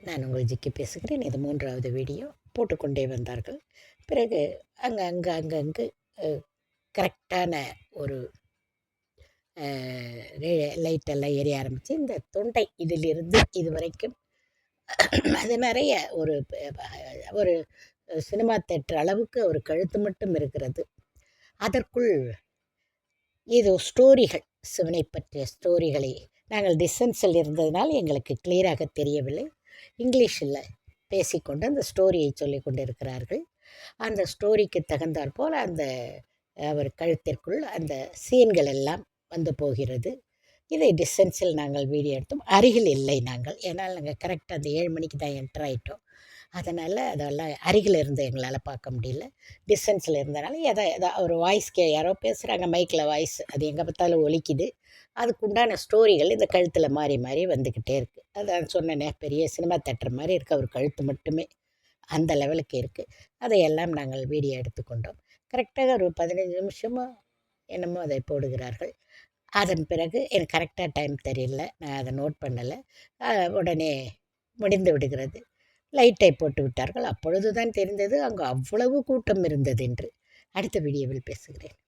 நான் உங்கள் ஜிக்கி பேசுகிறேன். இது 3வது வீடியோ. போட்டுக்கொண்டே வந்தார்கள். பிறகு அங்கங்கு கரெக்டான ஒரு லைட்டெல்லாம் எரிய ஆரம்பித்து, இந்த தொண்டை இதிலிருந்து இதுவரைக்கும் அது நிறைய ஒரு சினிமா தேட்டர் அளவுக்கு ஒரு கழுத்து மட்டும் இருக்கிறது. அதற்குள் ஏதோ ஸ்டோரிகள், சிவனை பற்றிய ஸ்டோரிகளை நாங்கள் டிஸ்டன்ஸில் இருந்ததினால் எங்களுக்கு கிளியராக தெரியவில்லை. இங்கிலீஷில் பேசிக்கொண்டு அந்த ஸ்டோரியை சொல்லி கொண்டு இருக்கிறார்கள். அந்த ஸ்டோரிக்கு தகுந்தாற் போல் அந்த அவர் கழுத்திற்குள் அந்த சீன்கள் எல்லாம் வந்து போகிறது. இதை டிஸ்டன்ஸில் நாங்கள் வீடியோ எடுத்தோம். அருகில் இல்லை நாங்கள், ஏன்னால் நாங்கள் கரெக்டாக அந்த 7 மணிக்கு தான் என்டர் ஆகிட்டோம். அதனால் அதெல்லாம் அருகில் இருந்து எங்களால் பார்க்க முடியல. டிஸ்டன்ஸில் இருந்தனால எதா ஒரு வாய்ஸ் யாரோ பேசுகிறாங்க மைக்கில் வாய்ஸ், அது எங்கே பார்த்தாலும் ஒலிக்குது. அதுக்குண்டான ஸ்டோரிகள் இந்த கழுத்தில் மாறி மாறி வந்துக்கிட்டே இருக்குது. அதான் சொன்னேனே, பெரிய சினிமா தேட்டர் மாதிரி இருக்குது அவர் கழுத்து மட்டுமே, அந்த லெவலுக்கு இருக்குது. அதையெல்லாம் நாங்கள் வீடியோ எடுத்துக்கொண்டோம். கரெக்டாக ஒரு 15 நிமிஷமோ என்னமோ அதை போடுகிறார்கள். அதன் பிறகு எனக்கு கரெக்டாக டைம் தெரியல, நான் அதை நோட் பண்ணலை. உடனே முடிந்து விடுகிறது. லைட்டை போட்டு விட்டார்கள். அப்பொழுது தான் தெரிந்தது அங்கு அவ்வளவு கூட்டம் இருந்தது என்று. அடுத்த வீடியோவில் பேசுகிறேன்.